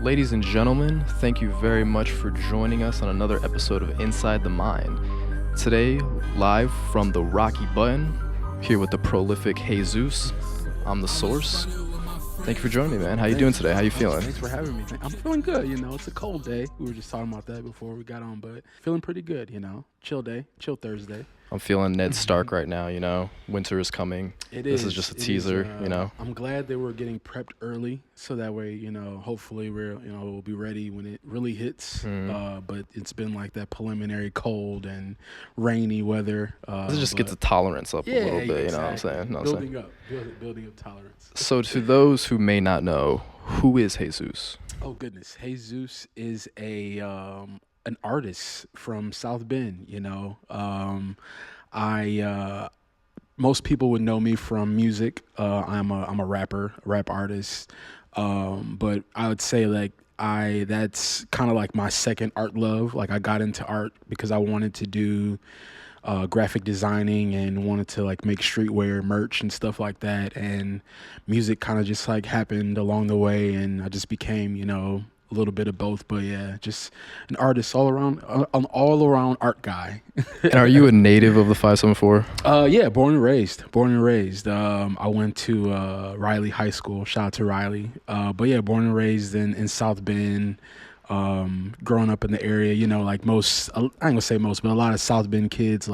Ladies and gentlemen, thank you very much for joining us on another episode of Inside the Mind. Today, live from the Rocky Button, here with the prolific Heyzeus. I'm the source. Thank you for joining me, man. How you doing today? How you feeling? Thanks for having me. I'm feeling good, it's a cold day. We were just talking about that before we got on, but feeling pretty good, Chill day, chill Thursday. I'm feeling Ned Stark right now, Winter is coming. This is just a teaser, I'm glad they were getting prepped early so that way, hopefully we'll be ready when it really hits. But it's been like that preliminary cold and rainy weather. This just gets the tolerance up a little bit, exactly. You know what I'm saying? Building up tolerance. So to those who may not know, who is Heyzeus? Oh goodness, Heyzeus is an artist from South Bend. Most people would know me from music. I'm a rap artist. But I would say that's kind of like my second art love. Like I got into art because I wanted to do graphic designing and wanted to make streetwear merch and stuff like that. And music kind of just happened along the way, and I just became, a little bit of both. But yeah, just an artist an all around art guy. And are you a native of the 574? Yeah, born and raised. I went to Riley High School. Shout out to Riley. But yeah, born and raised in South Bend. Growing up in the area, most, I ain't gonna say most, but a lot of South Bend kids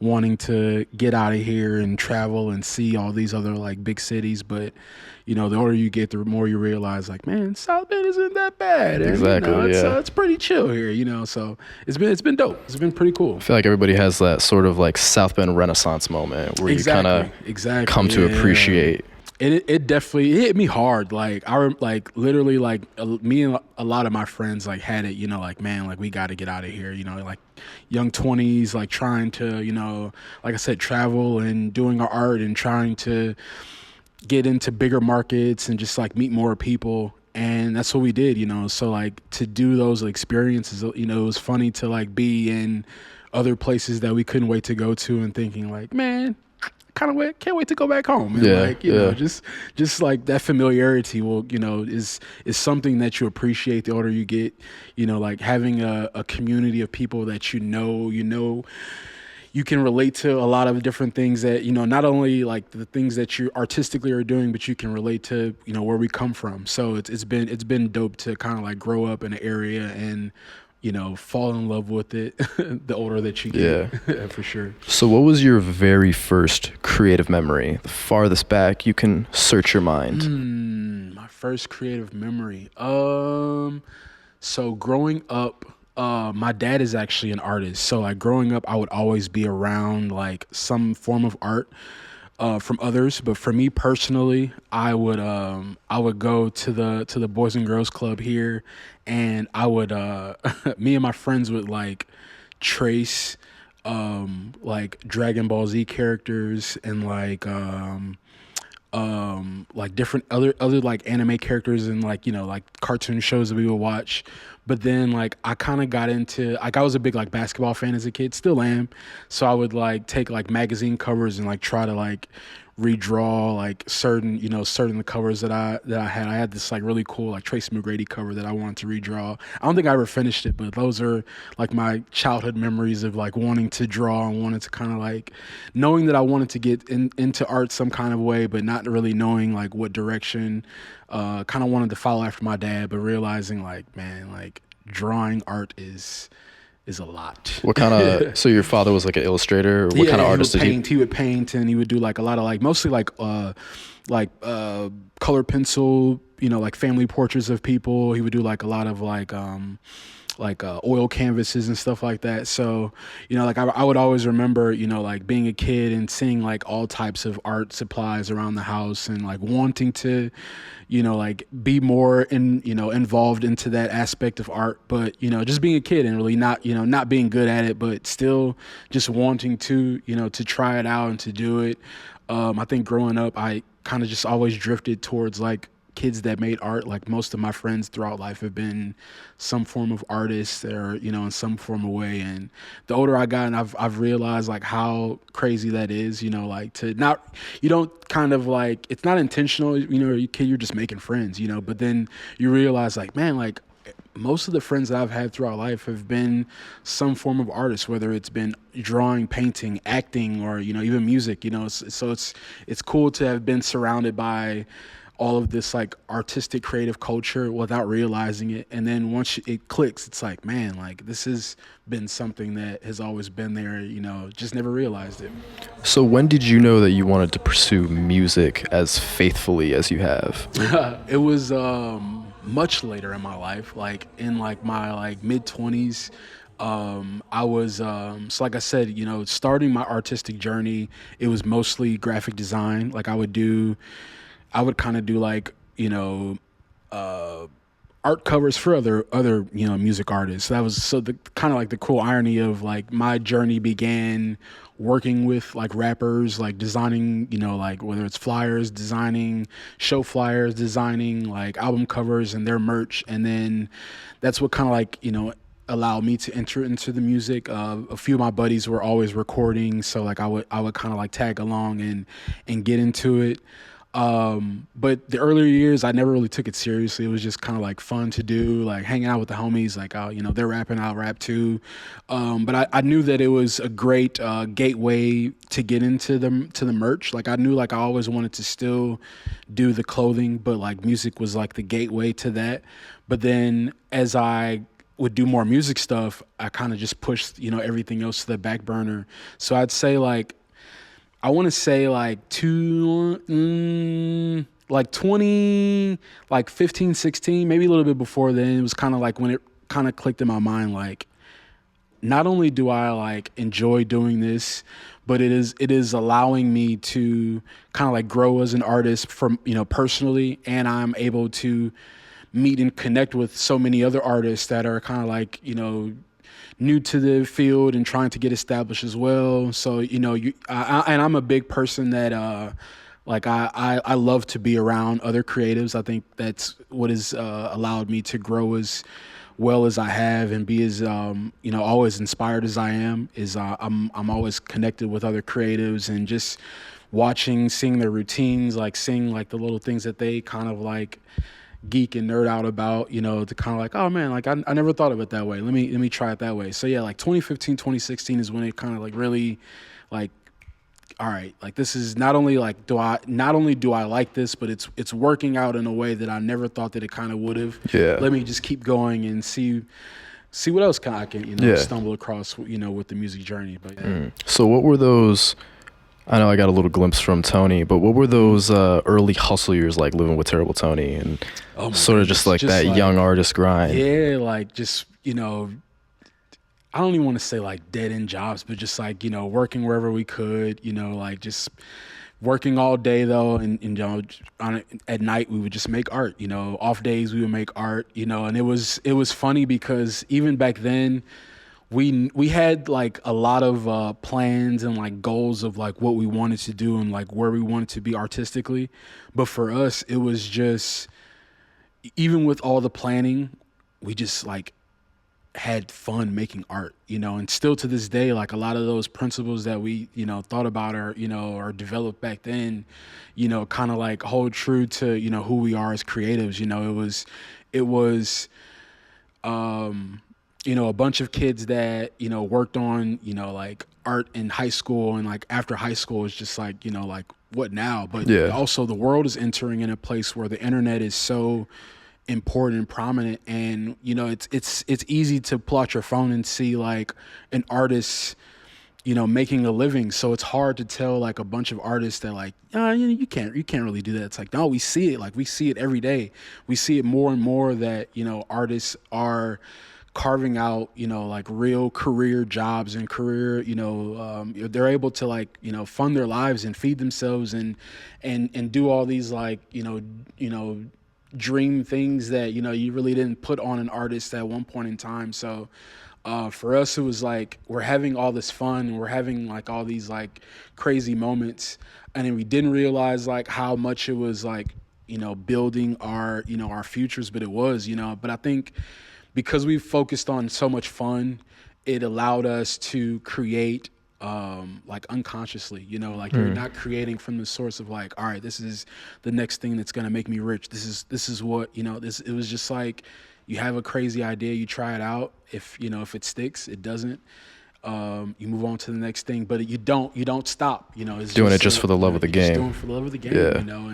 wanting to get out of here and travel and see all these other big cities. But, the older you get, the more you realize man, South Bend isn't that bad. And, exactly. It's pretty chill here, so it's been dope. It's been pretty cool. I feel like everybody has that sort of South Bend Renaissance moment where you kind of come to appreciate. It definitely hit me hard. Literally me and a lot of my friends had it, man, we got to get out of here, young 20s, trying to, like I said, travel and doing our art and trying to get into bigger markets and just meet more people. And that's what we did, so to do those experiences, it was funny to be in other places that we couldn't wait to go to and thinking man, can't wait to go back home. And just that familiarity is something that you appreciate the older you get, having a community of people that you can relate to a lot of different things that, not only the things that you artistically are doing, but you can relate to, where we come from. So it's been dope to kind of grow up in an area and, fall in love with it the older that you get. Yeah. For sure. So what was your very first creative memory? The farthest back you can search your mind. My first creative memory. So growing up, my dad is actually an artist. So growing up, I would always be around some form of art from others. But for me personally, I would go to the Boys and Girls Club here, and I would me and my friends would trace Dragon Ball Z characters and different other anime characters and cartoon shows that we would watch. But then I kind of got into I was a big basketball fan as a kid, still am. So I would take magazine covers and try to redraw certain covers that I had. I had this really cool Tracy McGrady cover that I wanted to redraw. I don't think I ever finished it, but those are my childhood memories of wanting to draw and wanting to kind of knowing that I wanted to get into art some kind of way, but not really knowing what direction. Kind of wanted to follow after my dad, but realizing man, drawing art is a lot. What kind of so your father was an illustrator, or what kind of artist did he? He would paint, and he would do a lot of mostly color pencil, family portraits of people. He would do a lot of oil canvases and stuff like that. So, I would always remember, being a kid and seeing all types of art supplies around the house and wanting to, be more involved into that aspect of art. But, just being a kid and really not being good at it, but still just wanting to, to try it out and to do it. I think growing up, I kind of just always drifted towards kids that made art. Like most of my friends throughout life have been some form of artist or, in some form of way. And the older I got, and I've realized like how crazy that is, like to not, you don't kind of like, it's not intentional, you're just making friends, but then you realize like, man, like most of the friends that I've had throughout life have been some form of artist, whether it's been drawing, painting, acting, or, even music, so it's cool to have been surrounded by all of this like artistic creative culture without realizing it. And then once it clicks, it's like, man, like this has been something that has always been there, just never realized it. So when did you know that you wanted to pursue music as faithfully as you have? It was much later in my life, like in like my like mid-20s. I was so like I said, starting my artistic journey, it was mostly graphic design. Like I would kind of do like, art covers for other music artists. That was so the kind of like the cool irony of like my journey began working with like rappers, like designing, like whether it's flyers, designing show flyers, designing like album covers and their merch. And then that's what kind of like, allowed me to enter into the music. A few of my buddies were always recording. So like I would kind of like tag along and get into it. But the earlier years, I never really took it seriously. It was just kind of like fun to do, like hanging out with the homies, like, they're rapping, I'll rap too. But I knew that it was a great, gateway to get into to the merch. Like I knew like I always wanted to still do the clothing, but like music was like the gateway to that. But then as I would do more music stuff, I kind of just pushed, everything else to the back burner. So I'd say like, I want to say like 15, 16, maybe a little bit before then. It was kind of like when it kind of clicked in my mind, like, not only do I like enjoy doing this, but it is allowing me to kind of like grow as an artist from, personally. And I'm able to meet and connect with so many other artists that are kind of like, new to the field and trying to get established as well. So, and I'm a big person that, I love to be around other creatives. I think that's what has allowed me to grow as well as I have and be as, always inspired as I am, is I'm always connected with other creatives and just seeing their routines, like seeing like the little things that they kind of like geek and nerd out about, to kind of like, oh man, like I never thought of it that way. Let me try it that way. So yeah, like 2015, 2016 is when it kind of like really like, all right, like this is not only do I like this, but it's working out in a way that I never thought that it kind of would have. Yeah. Let me just keep going and see what else I can, stumble across, with the music journey. But yeah. So what were those, I know I got a little glimpse from Tony, but what were those early hustle years like living with Terrible Tony and sort of just like that like, young artist grind? Yeah, like just, I don't even want to say like dead end jobs, but just like, working wherever we could, like just working all day though. And at night we would just make art, off days we would make art, and it was funny because even back then, we had like a lot of plans and like goals of like what we wanted to do and like where we wanted to be artistically. But for us, it was just, even with all the planning, we just like had fun making art, and still to this day, like a lot of those principles that we, thought about or developed back then, kind of like hold true to, who we are as creatives. It was, a bunch of kids that, worked on, like art in high school, and like after high school is just like, like what now? But also the world is entering in a place where the internet is so important and prominent, and, it's easy to pull out your phone and see like an artist, making a living. So it's hard to tell like a bunch of artists that like, you can't really do that. It's like, no, we see it. Like we see it every day. We see it more and more that, artists are carving out, like real career jobs and career, they're able to like, fund their lives and feed themselves and do all these like, dream things that, you really didn't put on an artist at one point in time. So for us, it was like, we're having all this fun, we're having like all these like crazy moments. And then we didn't realize like how much it was like building our, our futures, but it was, but I think because we focused on so much fun, it allowed us to create like unconsciously, like you're not creating from the source of like, all right, this is the next thing that's going to make me rich. This is what, it was just like, you have a crazy idea, you try it out. If it sticks, it doesn't. You move on to the next thing, but you don't stop, it's Doing it just for the love of the you're just game. doing it for the love of the game, Yeah.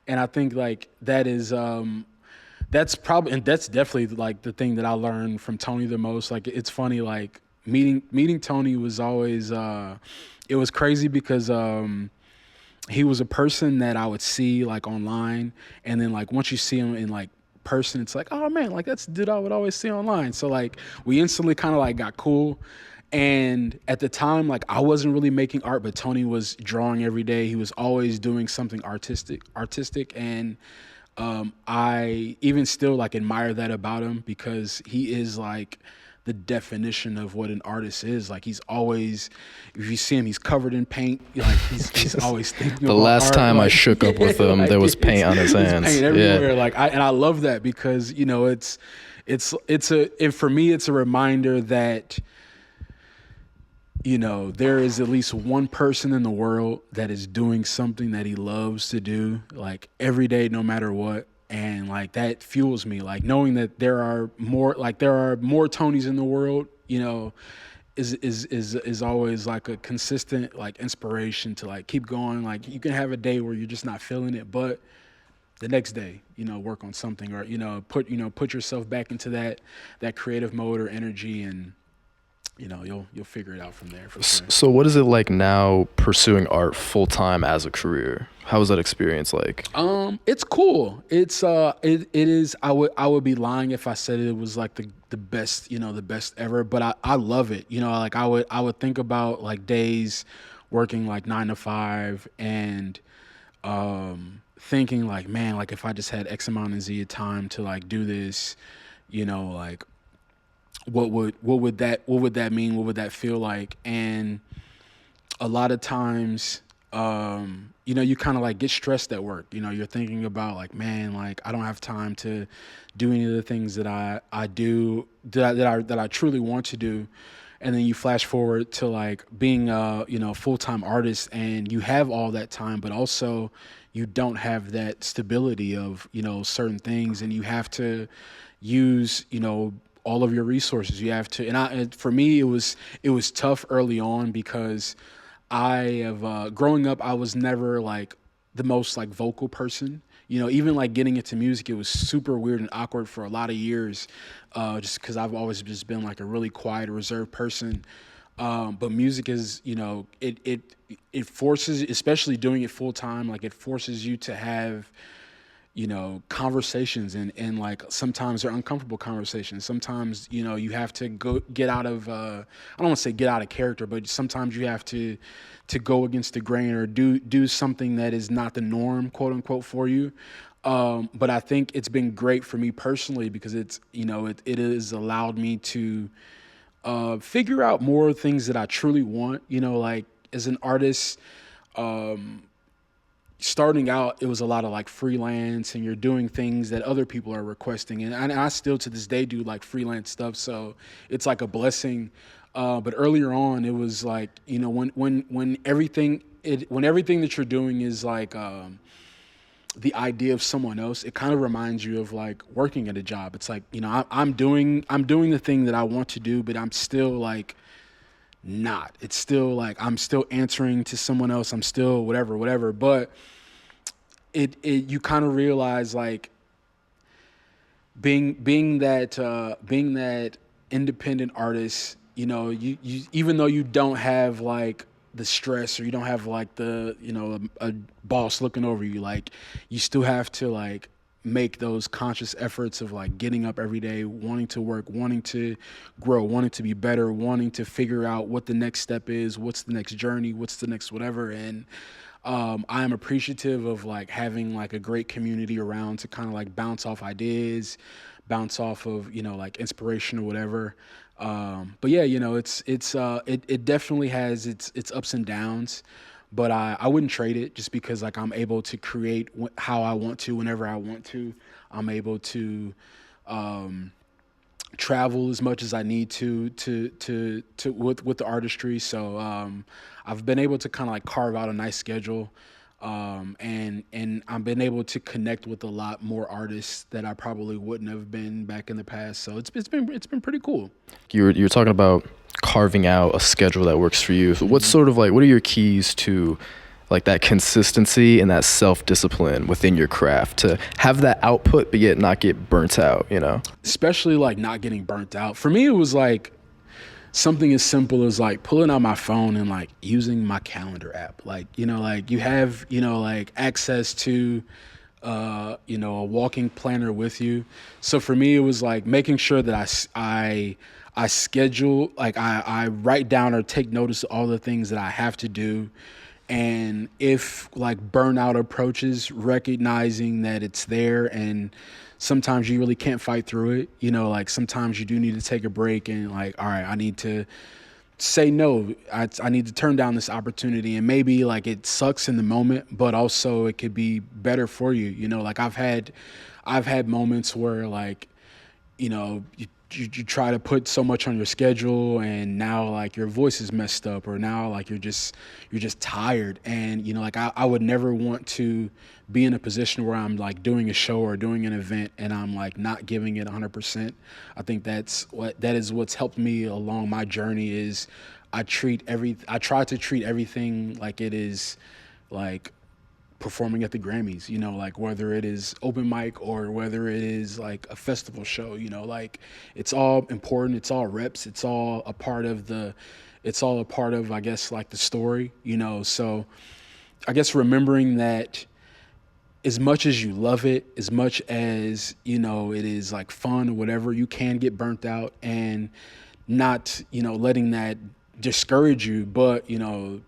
And I think like that is, that's probably, and that's definitely like the thing that I learned from Tony the most. Like, it's funny, like meeting Tony was always, it was crazy because, he was a person that I would see like online, and then like once you see him in like person, it's like, oh man, like that's the dude I would always see online. So like we instantly kind of like got cool. And at the time, like I wasn't really making art, but Tony was drawing every day. He was always doing something artistic, and I even still like admire that about him, because he is like the definition of what an artist is. Like he's always, if you see him, he's covered in paint. Like he's always thinking. The about last art. time I Like, shook up with him, like, there was paint on his hands. Paint Yeah. everywhere. Like I love that, because and for me it's a reminder that there is at least one person in the world that is doing something that he loves to do, like every day, no matter what. And like that fuels me, like knowing that there are more Tonys in the world, is always like a consistent like inspiration to like keep going. Like you can have a day where you're just not feeling it, but the next day, work on something, or put yourself back into that creative mode or energy, and you'll figure it out from there for sure. So what is it like now pursuing art full time as a career? How was that experience like? It's cool. It is. I would be lying if I said it was like the best, the best ever. But I love it. Like I would think about like days working like 9 to 5, and thinking like, man, like if I just had X amount of Z of time to like do this, like what would that mean? What would that feel like? And a lot of times, you kind of like get stressed at work. You're thinking about like, man, like I don't have time to do any of the things that I do that I truly want to do. And then you flash forward to like being a full-time artist, and you have all that time, but also you don't have that stability of certain things, and you have to use all of your resources. You have to, and for me, it was tough early on, because I have growing up, I was never like the most like vocal person. Even like getting into music, it was super weird and awkward for a lot of years, just because I've always just been like a really quiet, reserved person. But music is, it forces, especially doing it full time, like it forces you to have conversations, and like sometimes they're uncomfortable conversations. Sometimes, you have to go get out of, I don't want to say get out of character, but sometimes you have to go against the grain, or do something that is not the norm, quote unquote, for you. But I think it's been great for me personally, because it's, it has allowed me to figure out more things that I truly want, like as an artist. Starting out, it was a lot of like freelance, and you're doing things that other people are requesting, and I still to this day do like freelance stuff, so it's like a blessing. But earlier on, it was like, when everything that you're doing is like the idea of someone else, it kind of reminds you of like working at a job. It's like, I'm doing the thing that I want to do, but I'm still like not. It's still like I'm still answering to someone else. I'm still whatever. But you kind of realize like being that independent artist. You even though you don't have like the stress, or you don't have like the a boss looking over you, like you still have to like make those conscious efforts of like getting up every day, wanting to work, wanting to grow, wanting to be better, wanting to figure out what the next step is, what's the next journey, what's the next whatever. And I am appreciative of like having like a great community around to kind of like bounce off ideas, bounce off of like inspiration or whatever. But yeah, it definitely has its ups and downs. but I wouldn't trade it just because like I'm able to create how I want to whenever I want to. I'm able to travel as much as I need to with the artistry. So I've been able to kind of like carve out a nice schedule. And I've been able to connect with a lot more artists that I probably wouldn't have been back in the past. So it's been pretty cool. You're talking about carving out a schedule that works for you. So what's sort of like, what are your keys to like that consistency and that self-discipline within your craft to have that output but yet not get burnt out, you know? Especially like not getting burnt out. For me, it was like something as simple as like pulling out my phone and like using my calendar app. Like, you know, like you have, you know, like access to, you know, a walking planner with you. So for me, it was like making sure that I schedule, like I write down or take notice of all the things that I have to do. And if like burnout approaches, recognizing that it's there, and sometimes you really can't fight through it, you know, like sometimes you do need to take a break and like, all right, I need to say no. I need to turn down this opportunity, and maybe like it sucks in the moment, but also it could be better for you. You know, like I've had moments where like, you know, you try to put so much on your schedule, and now like your voice is messed up, or now like you're just tired. And, you know, like I would never want to be in a position where I'm like doing a show or doing an event and I'm like not giving it 100%. I think that is what's helped me along my journey is I try to treat everything like it is like performing at the Grammys, you know, like whether it is open mic or whether it is like a festival show, you know, like it's all important. It's all reps. It's all a part of I guess, like the story, you know? So I guess remembering that as much as you love it, as much as, you know, it is like fun or whatever, you can get burnt out, and not, you know, letting that discourage you, but, you know,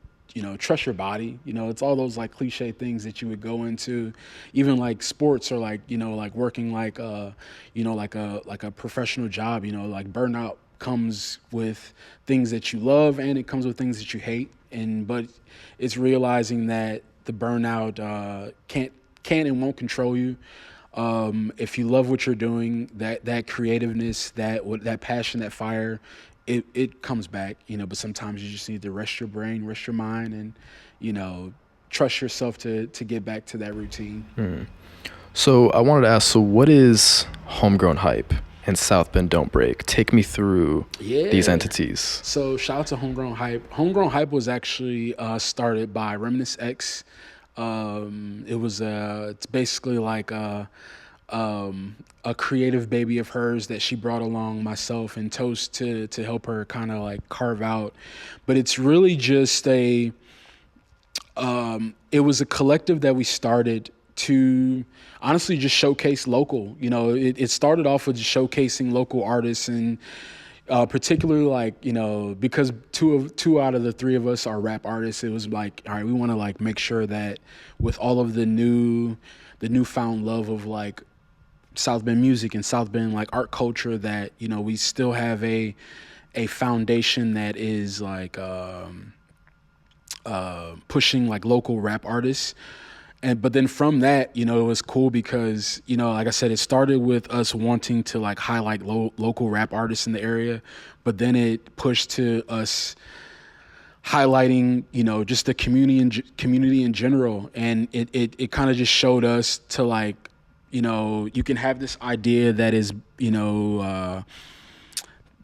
trust your body. You know, it's all those like cliche things that you would go into, even like sports or like, you know, like working like, you know, like a professional job, you know, like burnout comes with things that you love and it comes with things that you hate. But it's realizing that the burnout can and won't control you. If you love what you're doing, that creativeness, that passion, that fire, it comes back, you know, but sometimes you just need to rest your brain, rest your mind, and, you know, trust yourself to get back to that routine. So I wanted to ask, so what is Homegrown Hype and South Bend Don't Break? Take me through these entities. So shout out to Homegrown Hype. Homegrown Hype was actually started by Reminisce X. It's basically like a creative baby of hers that she brought along myself and Toast to help her kind of like carve out. But it's really just it was a collective that we started to honestly just showcase local. You know, it started off with just showcasing local artists, and particularly like, you know, because two out of the three of us are rap artists, it was like, all right, we want to like make sure that with all of the newfound love of like South Bend music and South Bend like art culture, that, you know, we still have a foundation that is like pushing like local rap artists. But then from that, you know, it was cool because, you know, like I said, it started with us wanting to like highlight local rap artists in the area, but then it pushed to us highlighting, you know, just the community in general. And it kind of just showed us to like, you know, you can have this idea that is, you know,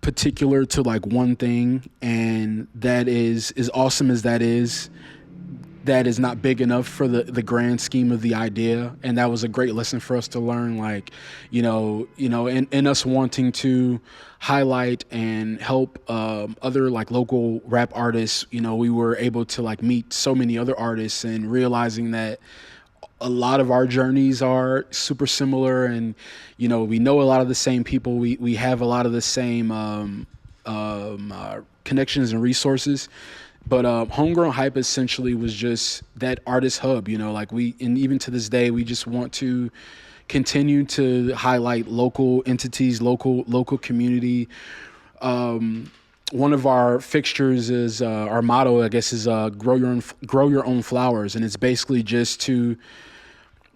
particular to like one thing, and that is as awesome as that is not big enough for the grand scheme of the idea. And that was a great lesson for us to learn, like, you know, and us wanting to highlight and help other like local rap artists. You know, we were able to like meet so many other artists, and realizing that a lot of our journeys are super similar, and, you know, we know a lot of the same people. We have a lot of the same connections and resources. But Homegrown Hype essentially was just that artist hub, you know, like and even to this day, we just want to continue to highlight local entities, local community. one of our fixtures is our motto, I guess, is grow your own flowers, and it's basically just to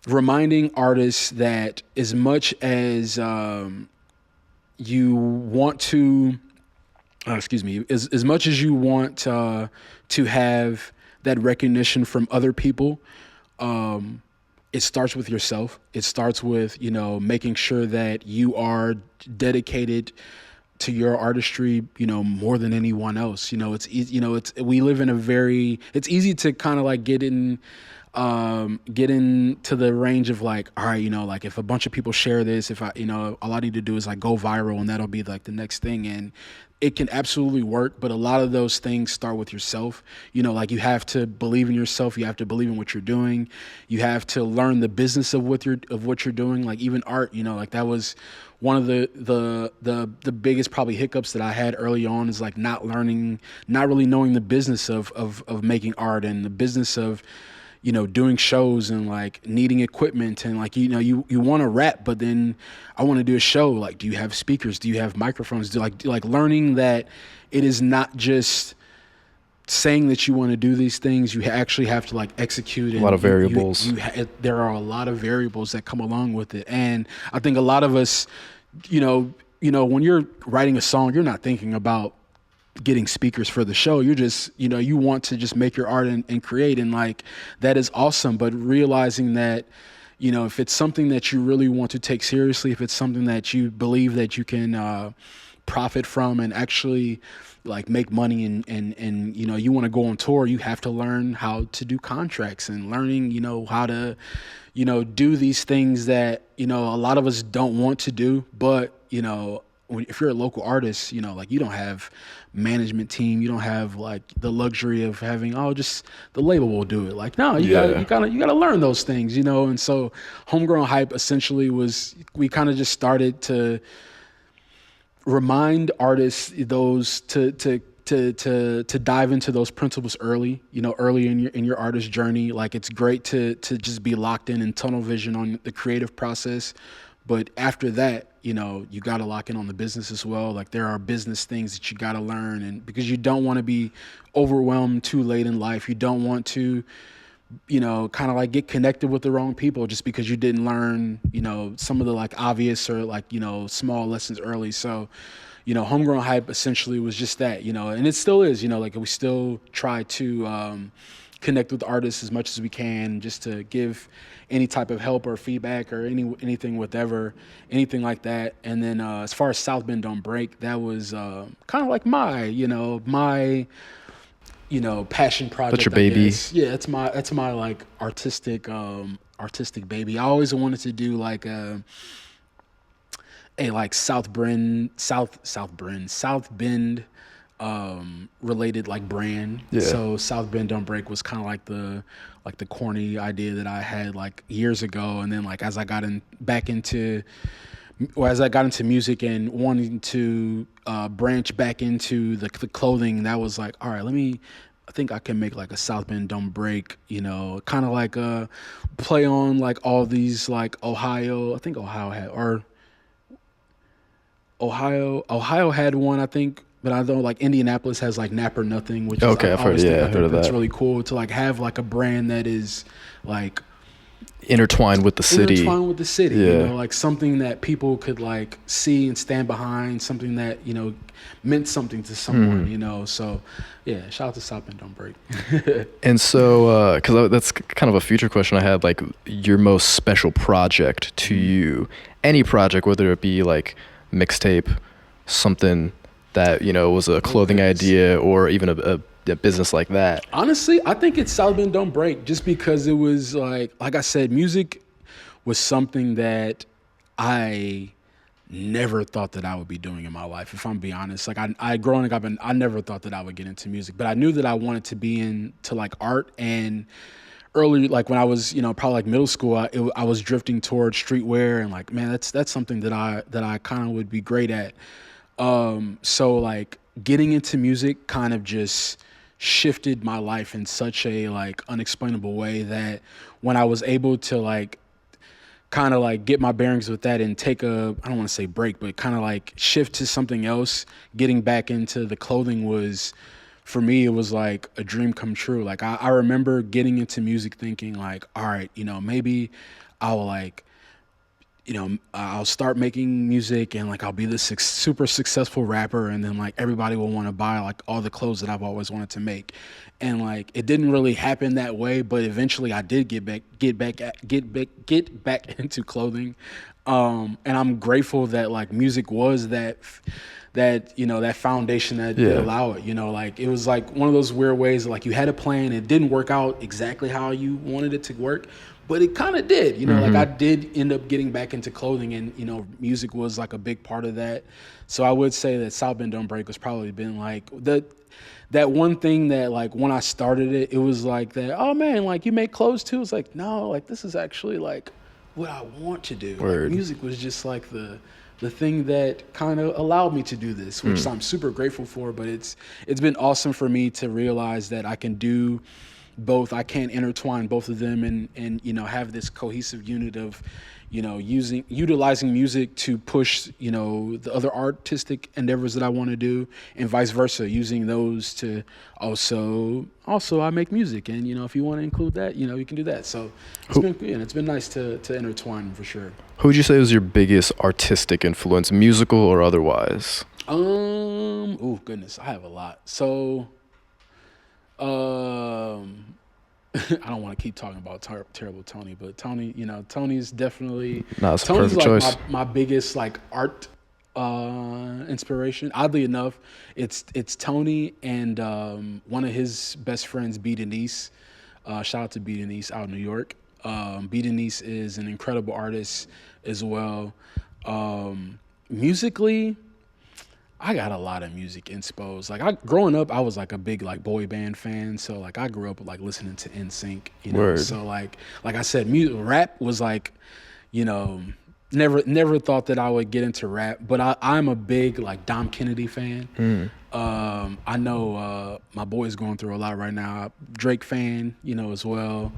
reminding artists that as much as you want to, as much as you want to have that recognition from other people, it starts with yourself. It starts with, making sure that you are dedicated to your artistry, more than anyone else. It's easy, we live in it's easy to kind of like get into the range of like, all right, like if a bunch of people share this, if all I need to do is like go viral and that'll be like the next thing. And it can absolutely work, but a lot of those things start with yourself. Like you have to believe in yourself. You have to believe in what you're doing. You have to learn the business of what you're doing. Like even art, like that was one of the biggest probably hiccups that I had early on, is like not really knowing the business of making art, and the business of, doing shows, and like needing equipment, and like, you want to rap, but then I want to do a show. Like, do you have speakers? Do you have microphones? Like learning that it is not just saying that you want to do these things. You actually have to like execute. And a lot of variables. There are a lot of variables that come along with it. And I think a lot of us, when you're writing a song, you're not thinking about getting speakers for the show. You're just, you want to just make your art and create. And like, that is awesome. But realizing that, if it's something that you really want to take seriously, if it's something that you believe that you can profit from and actually like make money, and you want to go on tour, you have to learn how to do contracts, and learning, how to, do these things that, a lot of us don't want to do. But, if you're a local artist, like you don't have management team, you don't have like the luxury of having, just the label will do it. Like, no, you gotta learn those things, And so Homegrown Hype essentially we kind of just started to remind artists those to dive into those principles early, early in your artist journey. Like, it's great to just be locked in tunnel vision on the creative process. But after that, you got to lock in on the business as well. Like, there are business things that you got to learn, and because you don't want to be overwhelmed too late in life. You don't want to, kind of like get connected with the wrong people just because you didn't learn, some of the like obvious or like, small lessons early. So, Homegrown Hype essentially was just that, and it still is, like we still try to connect with artists as much as we can, just to give any type of help or feedback or anything like that. And then as far as South Bend Don't Break, that was kind of like my passion project. That's your baby. Yeah, that's my like artistic baby. I always wanted to do like a like South Bend related like brand. Yeah. So South Bend Don't Break was kind of like the corny idea that I had like years ago. And then like as I got into music and wanting to branch back into the clothing, that was like, all right, I think I can make like a South Bend Don't Break, kind of like a play on like all these like Ohio had one, I think. But I know like Indianapolis has like Nap or Nothing, which okay, is, I've heard of that. It's really cool to like have like a brand that is like intertwined with the city. Yeah. Like something that people could like see and stand behind, something that, meant something to someone, So yeah, shout out to South Bend Don't Break. And so, because that's kind of a future question I had, like your most special project to you, any project, whether it be like mixtape, something that, was a clothing idea, or even a business like that. Honestly, I think it's South Bend Don't Break, just because it was like I said, music was something that I never thought that I would be doing in my life, if I'm being honest. Like I growing up, I never thought that I would get into music, but I knew that I wanted to be into like art. And early, like when I was, probably like middle school, I was drifting towards streetwear, and like, man, that's something that I kind of would be great at. So like getting into music kind of just shifted my life in such a like unexplainable way, that when I was able to like kind of like get my bearings with that and take I don't want to say break, but kind of like shift to something else. Getting back into the clothing was, for me, it was like a dream come true. Like I remember getting into music thinking like, all right, maybe I'll like, I'll start making music and like I'll be this super successful rapper, and then like everybody will want to buy like all the clothes that I've always wanted to make. And like it didn't really happen that way, but eventually I did get back into clothing. And I'm grateful that like music was that foundation that did allow it. Like it was like one of those weird ways that, like, you had a plan, it didn't work out exactly how you wanted it to work, but it kind of did. Like I did end up getting back into clothing, and music was like a big part of that. So I would say that South Bend Don't Break was probably been like that one thing that, like, when I started it, it was like that, oh man, like, you make clothes too? It's like, no, like, this is actually like what I want to do. Like, music was just like the thing that kind of allowed me to do this, which I'm super grateful for. But it's been awesome for me to realize that I can do both. I can intertwine both of them and have this cohesive unit of utilizing music to push the other artistic endeavors that I want to do, and vice versa, using those to also I make music, and if you want to include that, you can do that. So it's been nice to intertwine for sure. Who would you say was your biggest artistic influence, musical or otherwise? Oh goodness, I have a lot. So I don't want to keep talking about terrible Tony, but Tony, Tony's definitely Tony's like choice. My biggest like art inspiration. Oddly enough, it's Tony and one of his best friends, B. Denise. Shout out to B. Denise out in New York. B. Denise is an incredible artist as well. Musically, I got a lot of music inspos. Like growing up, I was like a big like boy band fan. So like I grew up like listening to NSYNC, Word. So like I said, rap was like, never thought that I would get into rap, but I'm a big like Dom Kennedy fan. I know my boy's going through a lot right now. Drake fan, as well.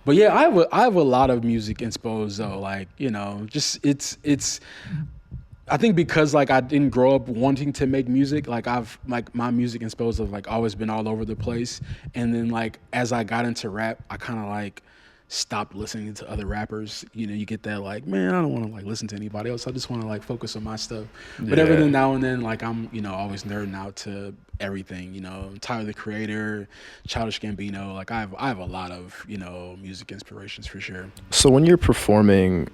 But yeah, I have a lot of music inspos though. Like, just it's I think because like I didn't grow up wanting to make music, like my music inspos have like always been all over the place. And then like as I got into rap, I kind of like stopped listening to other rappers. You get that like, man, I don't want to like listen to anybody else. I just want to like focus on my stuff. But every now and then, like I'm always nerding out to everything. Tyler the Creator, Childish Gambino. Like I have a lot of music inspirations for sure. So when you're performing,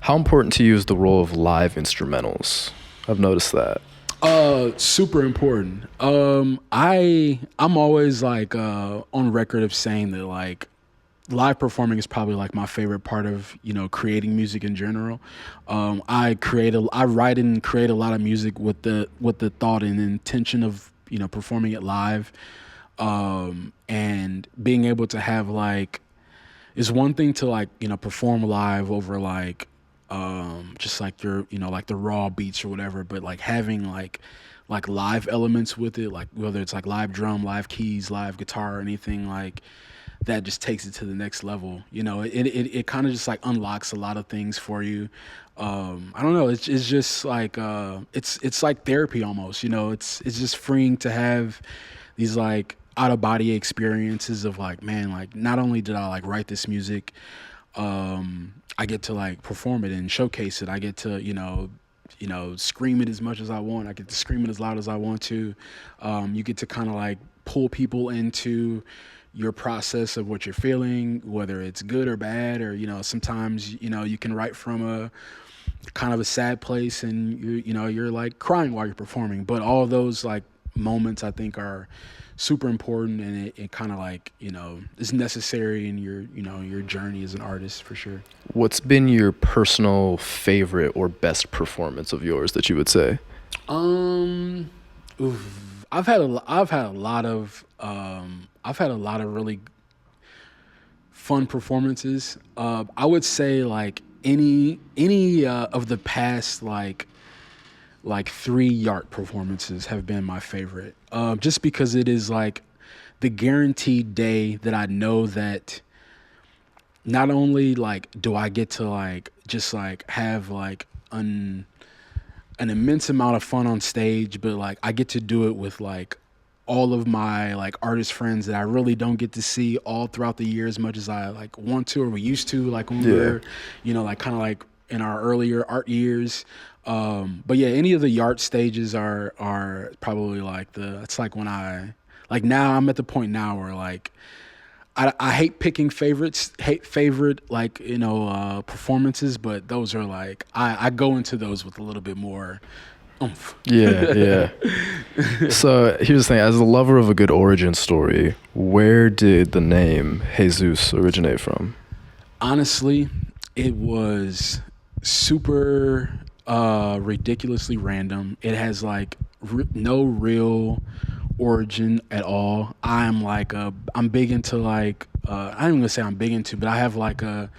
how important to you is the role of live instrumentals? I've noticed that. Super important. I'm always like on record of saying that like live performing is probably like my favorite part of creating music in general. I write and create a lot of music with the thought and intention of performing it live, and being able to have like, is one thing to like perform live over like just like your like the raw beats or whatever, but like having like live elements with it, like whether it's like live drum, live keys, live guitar, or anything like that, just takes it to the next level. It kind of just like unlocks a lot of things for you. I don't know, it's just like it's like therapy almost. It's just freeing to have these like out of body experiences of like, man, like not only did I like write this music, I get to like perform it and showcase it. I get to scream it as much as I want. I get to scream it as loud as I want to. You get to kind of like pull people into your process of what you're feeling, whether it's good or bad, or sometimes you can write from a kind of a sad place and you're like crying while you're performing. But all of those like moments I think are super important, and it kind of like is necessary in your journey as an artist for sure. What's been your personal favorite or best performance of yours that you would say? I've had a lot of really fun performances. I would say like any of the past like 3 Yart performances have been my favorite. Just because it is like the guaranteed day that I know that not only like do I get to like just like have like an immense amount of fun on stage, but like I get to do it with like all of my like artist friends that I really don't get to see all throughout the year as much as I like want to or we used to, like when we were, like kind of like in our earlier art years. But yeah, any of the yard stages are probably like it's like when now I'm at the point now where like I hate picking favorite like, performances, but those are like, I go into those with a little bit more oomph. Yeah. So here's the thing, as a lover of a good origin story, where did the name Heyzeus originate from? Honestly, it was super ridiculously random. It has like no real origin at all. I'm big into like I don't even say I'm big into, but I have like a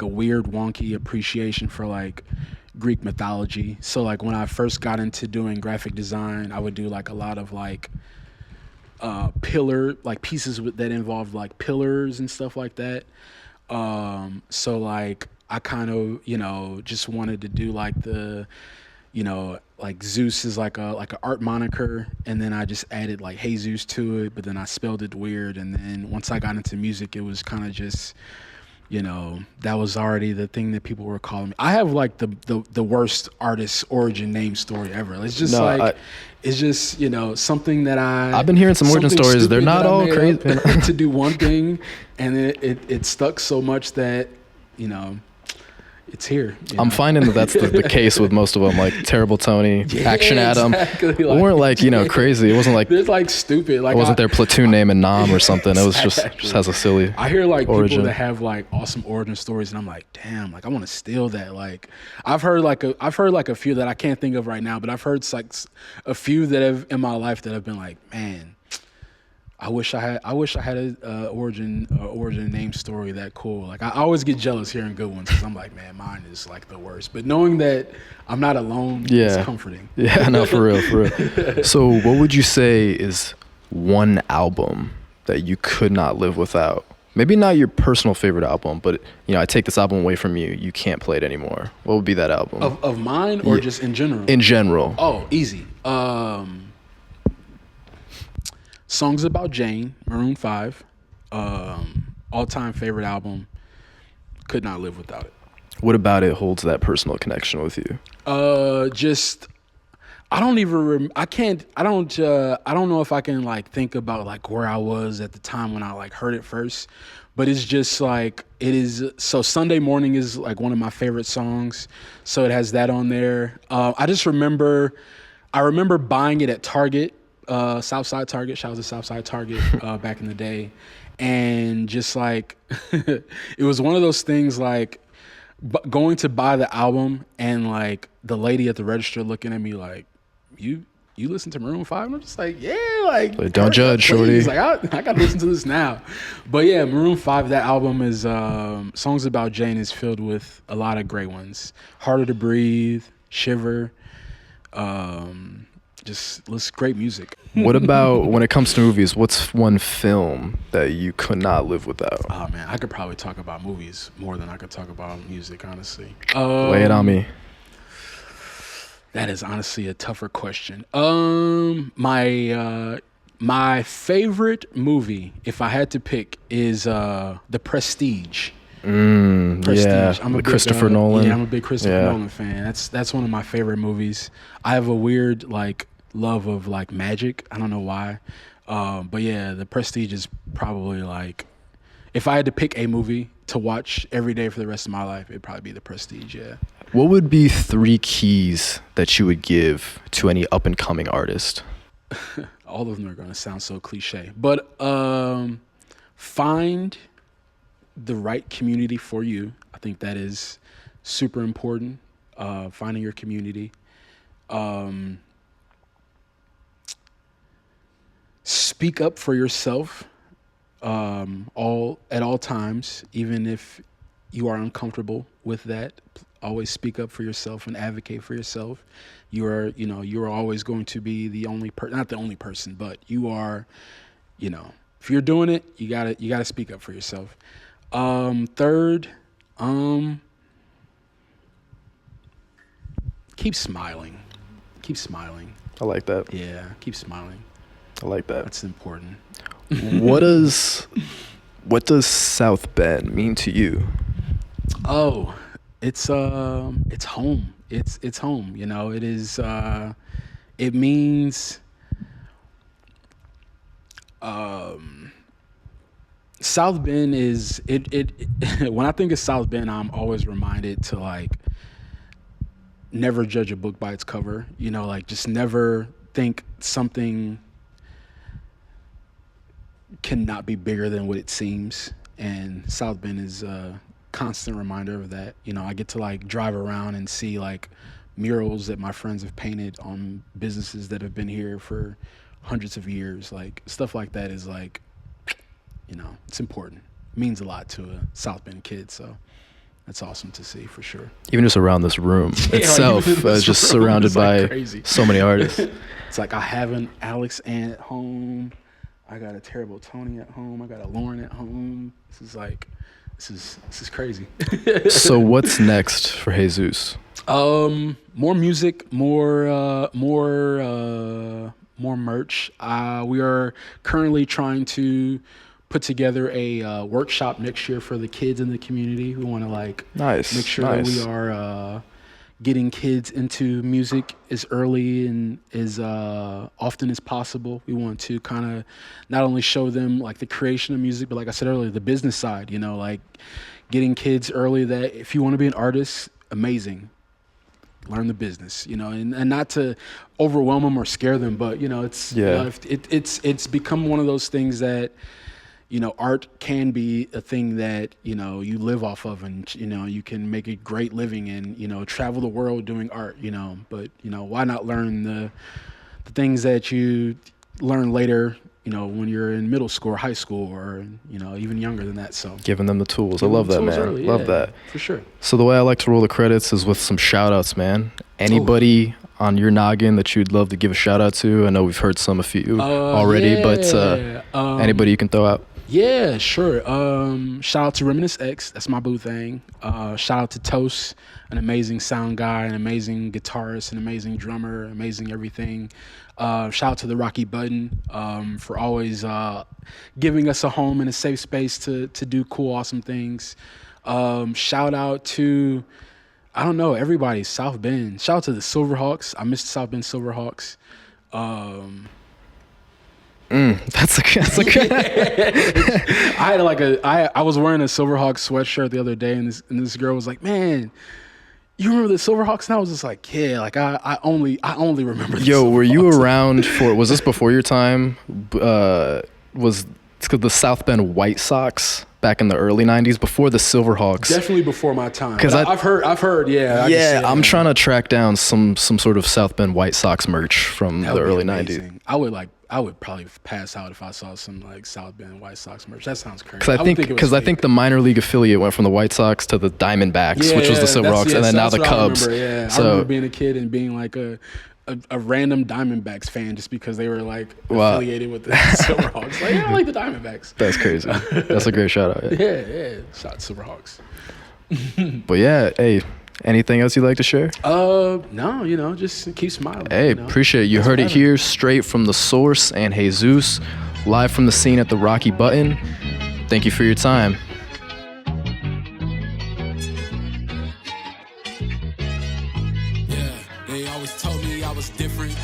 weird wonky appreciation for like Greek mythology. So like when I first got into doing graphic design, I would do like a lot of like pillar like pieces that involved like pillars and stuff like that. So like I kind of just wanted to do like like Zeus is like a art moniker, and then I just added like Heyzeus to it, but then I spelled it weird, and then once I got into music, it was kind of just that was already the thing that people were calling me. I have like the worst artist origin name story ever. It's just it's just something that I've been hearing some origin stories. They're not all crazy to do one thing, and it stuck so much that it's here. I'm finding that's the case with most of them, like Terrible Tony, Action Adam. Exactly. Weren't like crazy. It wasn't like it's like stupid. Like it wasn't their platoon name in Nam or something. It was just has a silly. I hear like origin. People that have like awesome origin stories, and I'm like, damn, like I want to steal that. Like I've heard like a few that I can't think of right now, but I've heard like a few that have in my life that have been like, man, I wish I had a origin name story that cool. Like I always get jealous hearing good ones because I'm like, man, mine is like the worst. But knowing that I'm not alone is comforting. Yeah, no, for real. So what would you say is one album that you could not live without? Maybe not your personal favorite album, but I take this album away from you, you can't play it anymore. What would be that album? Of mine or just in general? In general. Oh, easy. Songs About Jane, Maroon 5, all-time favorite album. Could not live without it. What about it holds that personal connection with you? I don't even I don't know if I can like think about like where I was at the time when I like heard it first, but it's just like so Sunday Morning is like one of my favorite songs, so it has that on there. I remember buying it at Target. Southside Target, shout out to Southside Target back in the day, and just like it was one of those things like going to buy the album and like the lady at the register looking at me like, you listen to Maroon 5? And I'm just like, yeah, like don't judge, shorty. Like I gotta listen to this now. But yeah, Maroon 5, that album is Songs About Jane is filled with a lot of great ones. Harder to Breathe, Shiver, just great music. What about when it comes to movies? What's one film that you could not live without? Oh man, I could probably talk about movies more than I could talk about music, honestly. Lay it on me. That is honestly a tougher question. My favorite movie, if I had to pick, is The Prestige. Prestige. Yeah, I'm a big Christopher Nolan. Yeah, I'm a big Christopher Nolan fan. That's one of my favorite movies. I have a weird like love of like magic. I don't know why, but yeah, The Prestige is probably like, if I had to pick a movie to watch every day for the rest of my life, it'd probably be The Prestige. Yeah. What would be 3 keys that you would give to any up and coming artist? All of them are gonna sound so cliche, but find the right community for you. I think that is super important. Finding your community. Speak up for yourself at all times, even if you are uncomfortable with that. Always speak up for yourself and advocate for yourself. You are always going to be the only not the only person, but you are, if you're doing it, you gotta speak up for yourself. Third, keep smiling. Keep smiling. I like that. Yeah, keep smiling. I like that. That's important. What does South Bend mean to you? Oh, it's home. It's home. You know, it is. It means. South Bend is it. When I think of South Bend, I'm always reminded to like never judge a book by its cover. You know, like just never think something cannot be bigger than what it seems. And South Bend is a constant reminder of that. You know, I get to like drive around and see like murals that my friends have painted on businesses that have been here for hundreds of years. Like stuff like that is like, you know, it's important. It means a lot to a South Bend kid. So that's awesome to see for sure. Even just around this room itself, just surrounded by crazy. So many artists. It's like I have an Alex Ann at home. I got a Terrible Tony at home. I got a Lauren at home. This is crazy. So what's next for Heyzeus? More music, more merch. We are currently trying to put together a workshop next year for the kids in the community. We want to like make sure that we are getting kids into music as early and as often as possible. We want to kind of not only show them like the creation of music, but like I said earlier, the business side, you know, like getting kids early that if you want to be an artist, amazing. Learn the business, you know, and not to overwhelm them or scare them, but you know, it's you know, it's become one of those things that, you know, art can be a thing that, you know, you live off of and, you know, you can make a great living and, you know, travel the world doing art, you know, but, you know, why not learn the things that you learn later, you know, when you're in middle school or high school or, you know, even younger than that. So giving them the tools. I love that, man. Early, love that. For sure. So the way I like to roll the credits is with some shout outs, man. Anybody on your noggin that you'd love to give a shout out to? I know we've heard a few already, but anybody you can throw out? Yeah, sure. Shout out to Reminisce X. That's my boo thing. Shout out to Toast, an amazing sound guy, an amazing guitarist, an amazing drummer, amazing everything. Shout out to the Rocky Button for always giving us a home and a safe space to do cool, awesome things. Shout out to, I don't know, everybody, South Bend. Shout out to the Silverhawks. I miss the South Bend Silverhawks. That's a good. I was wearing a Silverhawks sweatshirt the other day, and this girl was like, "Man, you remember the Silverhawks?" And I was just like, "Yeah, like I only remember." Yo, were you around for? Was this before your time? Was it's called the South Bend White Sox back in the early '90s, before the Silverhawks? Definitely before my time. Because I've heard. Yeah. I'm trying to track down some sort of South Bend White Sox merch from the early '90s. I would probably pass out if I saw some like South Bend White Sox merch. That sounds crazy. Because I think the minor league affiliate went from the White Sox to the Diamondbacks, which was the Silverhawks, and then now the Cubs. I remember being a kid and being like a random Diamondbacks fan just because they were like affiliated with the Silverhawks. Like, I like the Diamondbacks. That's crazy. That's a great shout out. Yeah. Shout out to Silverhawks. But yeah, hey. Anything else you'd like to share? No, you know, just keep smiling. Hey, you know? Appreciate it. You heard it here straight from the source and Heyzeus, live from the scene at the Rocky Button. Thank you for your time. Yeah, they always told me I was different,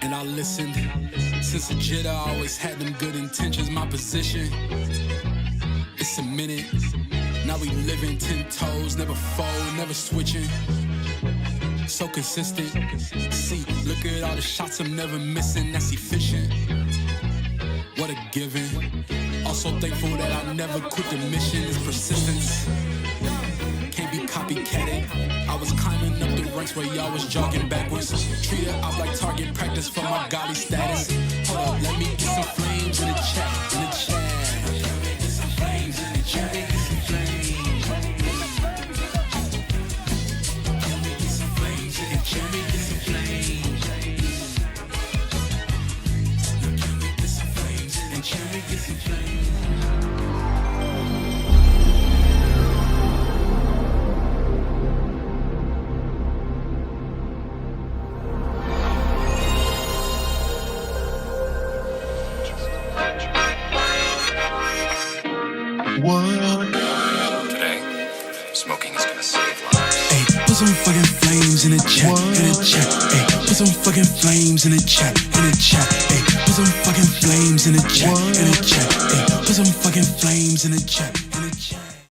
and I listened. Since a jit, I always had them good intentions. My position, it's a minute. Now we living 10 toes, never fold, never switching. So consistent. See, look at all the shots I'm never missing. That's efficient. What a given. Also thankful that I never quit the mission. It's persistence. Can't be copycatted. I was climbing up the ranks where y'all was jogging backwards. Treated up like target practice for my godly status. Hold up, let me get some flames in the chat. Let me get some flames in the chat. Smoking is gonna save lives. Hey, put some fucking flames in the chat, in the chat. Hey, put some fucking flames in the chat, in the chat. Hey, put some fucking flames in the chat, in the chat. Hey, put some fucking flames in the chat.